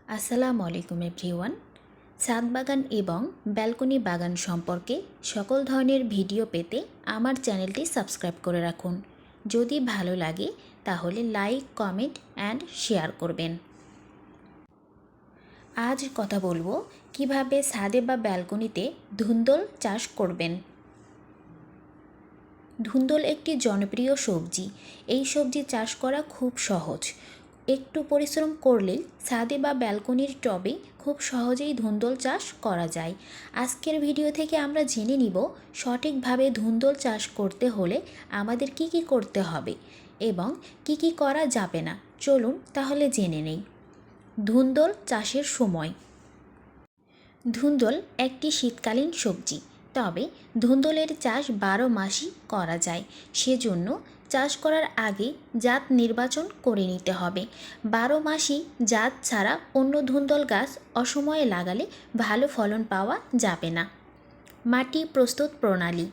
আসসালামু আলাইকুম এভরিওয়ান। ছাদ বাগান এবং ব্যালকনি বাগান সম্পর্কে সকল ধরনের ভিডিও পেতে আমার চ্যানেলটি সাবস্ক্রাইব করে রাখুন। যদি ভালো লাগে তাহলে লাইক, কমেন্ট অ্যান্ড শেয়ার করবেন। আজ কথা বলবো কিভাবে ছাদে বা ব্যালকনিতে ধুন্দুল চাষ করবেন। ধুন্দুল একটি জনপ্রিয় সবজি। এই সবজি চাষ করা খুব সহজ। একটু পরিশ্রম করলেই ছাদে বা ব্যালকনির টবে খুব সহজেই ধুন্দুল চাষ করা যায়। আজকের ভিডিও থেকে আমরা জেনে নিব সঠিকভাবে ধুন্দুল চাষ করতে হলে আমাদের কি কি করতে হবে এবং কি কি করা যাবে না। চলুন তাহলে জেনে নেই। ধুন্দুল চাষের সময়। ধুন্দুল একটি শীতকালীন সবজি, তবে ধুন্দুলের চাষ 12 মাসই করা যায়। সেজন্য চাষ করার আগে জাত নির্বাচন করে নিতে হবে। 12 মাসই জাত ছাড়া অন্য ধুন্দুল গাছ অসময়ে লাগালে ভালো ফলন পাওয়া যাবে না। মাটি প্রস্তুত প্রণালী।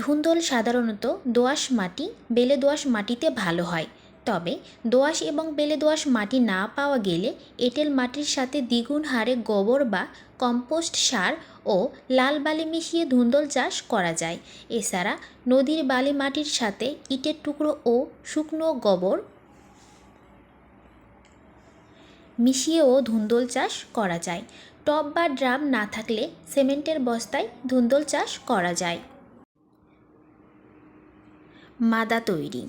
ধুন্দুল সাধারণত দোআঁশ মাটি, বেলে দোআঁশ মাটিতে ভালো হয়। তবে দোআঁশ এবং বেলে দোআঁশ মাটি না পাওয়া গেলে এঁটেল মাটির সাথে দ্বিগুণ হারে গোবর বা কম্পোস্ট সার ও লাল বালি মিশিয়ে ধুন্দুল চাষ করা যায়। এছাড়া নদীর বালি মাটির সাথে ইটের টুকরো ও শুকনো গোবর মিশিয়েও ধুন্দুল চাষ করা যায়। টব বা ড্রাম না থাকলে সিমেন্টের বস্তায় ধুন্দুল চাষ করা যায়। মাদা তৈরি।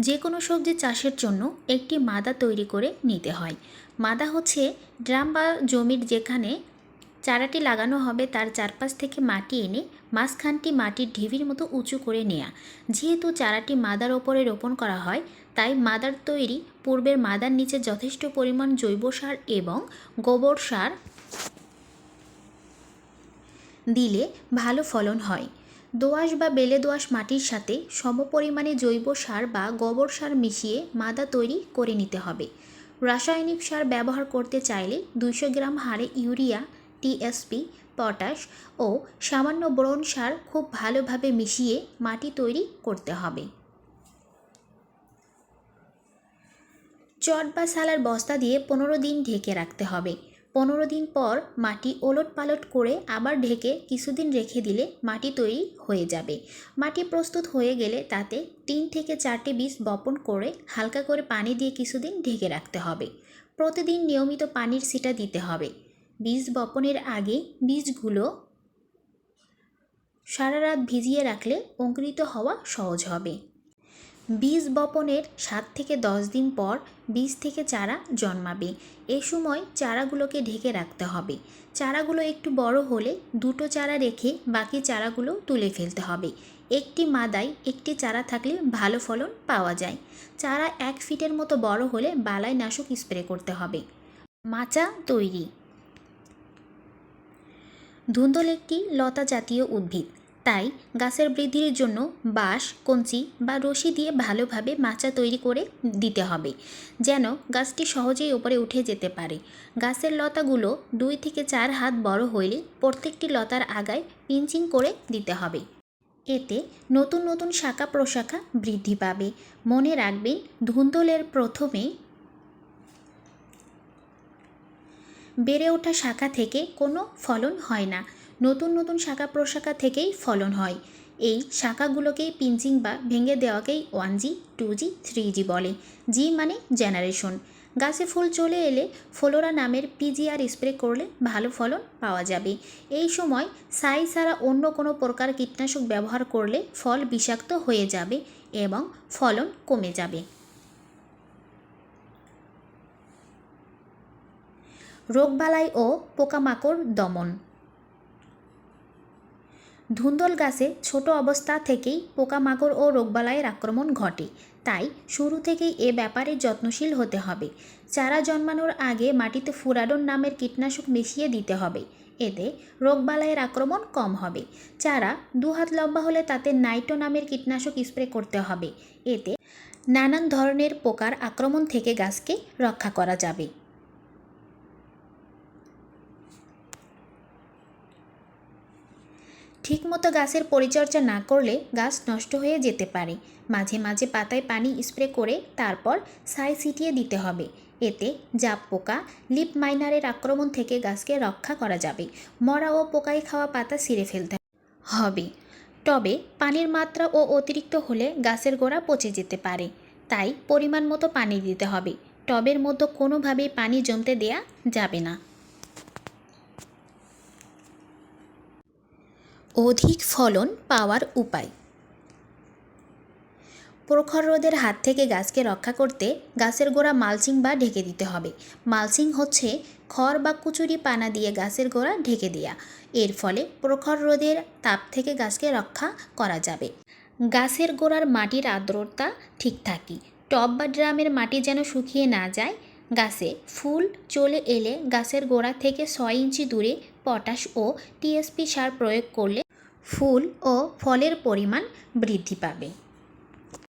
যে কোনো সবজি চাষের জন্য একটি মাদা তৈরি করে নিতে হয়। মাদা হচ্ছে ড্রাম বা জমির যেখানে চারাটি লাগানো হবে তার চারপাশ থেকে মাটি এনে মাঝখানটি মাটির ঢিবির মতো উঁচু করে নেয়া। যেহেতু চারাটি মাদার ওপরে রোপণ করা হয়, তাই মাদার তৈরি পূর্বের মাদার নিচে যথেষ্ট পরিমাণ জৈব সার এবং গোবর সার দিলে ভালো ফলন হয়। দোআঁশ বা বেলে দোআঁশ মাটির সাথে সমপরিমাণে জৈব সার বা গোবর সার মিশিয়ে মাদা তৈরি করে নিতে হবে। রাসায়নিক সার ব্যবহার করতে চাইলে 200 গ্রাম হারে ইউরিয়া, টিএসপি, পটাশ ও সামান্য বোরন সার খুব ভালোভাবে মিশিয়ে মাটি তৈরি করতে হবে। চট বা সালার বস্তা দিয়ে 15 দিন ঢেকে রাখতে হবে। 15 দিন পর মাটি ওলট পালট করে আবার ঢেকে কিছুদিন রেখে দিলে মাটি তৈরি হয়ে যাবে। মাটি প্রস্তুত হয়ে গেলে তাতে 3 থেকে 4টি বীজ বপন করে হালকা করে পানি দিয়ে কিছুদিন ঢেকে রাখতে হবে। প্রতিদিন নিয়মিত পানির ছিটা দিতে হবে। বীজ বপনের আগে বীজগুলো সারা রাত ভিজিয়ে রাখলে অঙ্কুরিত হওয়া সহজ হবে। বীজ বপনের 7 থেকে 10 দিন পর বীজ থেকে চারা জন্মাবে। এ সময় চারাগুলোকে ঢেকে রাখতে হবে। চারাগুলো একটু বড় হলে দুটো চারা রেখে বাকি চারাগুলো তুলে ফেলতে হবে। একটি মাদায় একটি চারা থাকলে ভালো ফলন পাওয়া যায়। চারা 1 ফিটের মতো বড় হলে বালাইনাশক স্প্রে করতে হবে। মাচা তৈরি। ধুন্দুল একটি লতা জাতীয় উদ্ভিদ, তাই গাছের বৃদ্ধির জন্য বাঁশ, কঞ্চি বা রশি দিয়ে ভালোভাবে মাচা তৈরি করে দিতে হবে, যেন গাছটি সহজেই উপরে উঠে যেতে পারে। গাছের লতাগুলো 2 থেকে 4 হাত বড় হইলে প্রত্যেকটি লতার আগায় পিঞ্চিং করে দিতে হবে। এতে নতুন নতুন শাখা প্রশাখা বৃদ্ধি পাবে। মনে রাখবেন, ধুন্দুলের প্রথমে বেড়ে ওঠা শাখা থেকে কোনো ফলন হয় না, নতুন নতুন শাখা প্রশাখা থেকেই ফলন হয়। এই শাখাগুলোকেই পিঞ্চিং বা ভেঙে দেওয়াকেই 1G, 2G, 3G বলে। জি মানে জেনারেশন। গাছে ফুল চলে এলে ফ্লোরা নামের পিজিআর স্প্রে করলে ভালো ফলন পাওয়া যাবে। এই সময় ছাই ছাড়া অন্য কোনো প্রকার কীটনাশক ব্যবহার করলে ফল বিষাক্ত হয়ে যাবে এবং ফলন কমে যাবে। রোগবালাই ও পোকামাকড় দমন। ধুন্দুল গাছে ছোট অবস্থা থেকেই পোকামাকড় ও রোগবালাইয়ের আক্রমণ ঘটে, তাই শুরু থেকেই এ ব্যাপারে যত্নশীল হতে হবে। চারা জন্মানোর আগে মাটিতে ফুরাডন নামের কীটনাশক মিশিয়ে দিতে হবে। এতে রোগবালাইয়ের আক্রমণ কম হবে। চারা 2 হাত লম্বা হলে তাতে নাইটো নামের কীটনাশক স্প্রে করতে হবে। এতে নানান ধরনের পোকার আক্রমণ থেকে গাছকে রক্ষা করা যাবে। ঠিকমতো গাছের পরিচর্যা না করলে গাছ নষ্ট হয়ে যেতে পারে। মাঝে মাঝে পাতায় পানি স্প্রে করে তারপর ছাই ছিটিয়ে দিতে হবে। এতে জাপ পোকা, লিফ মাইনারের আক্রমণ থেকে গাছকে রক্ষা করা যাবে। মরা ও পোকায় খাওয়া পাতা ছিঁড়ে ফেলতে হবে। টবে পানির মাত্রা অতিরিক্ত হলে গাছের গোড়া পচে যেতে পারে, তাই পরিমাণ মতো পানি দিতে হবে। টবের মধ্যে কোনোভাবেই পানি জমতে দেয়া যাবে না। অধিক ফলন পাওয়ার উপায়। প্রখর রোদের হাত থেকে গাছকে রক্ষা করতে গাছের গোড়া মালচিং বা ঢেকে দিতে হবে। মালচিং হচ্ছে খড় বা কুচুরি পানা দিয়ে গাছের গোড়া ঢেকে দেয়া। এর ফলে প্রখর রোদের তাপ থেকে গাছকে রক্ষা করা যাবে। গাছের গোড়ার মাটির আর্দ্রতা ঠিক থাকে। টব বা ড্রামের মাটি যেন শুকিয়ে না যায়। গাছে ফুল চলে এলে গাছের গোড়া থেকে 6 ইঞ্চি দূরে পটাশ ও টিএসপি সার প্রয়োগ করলে ফুল ও ফলের পরিমাণ বৃদ্ধি পাবে।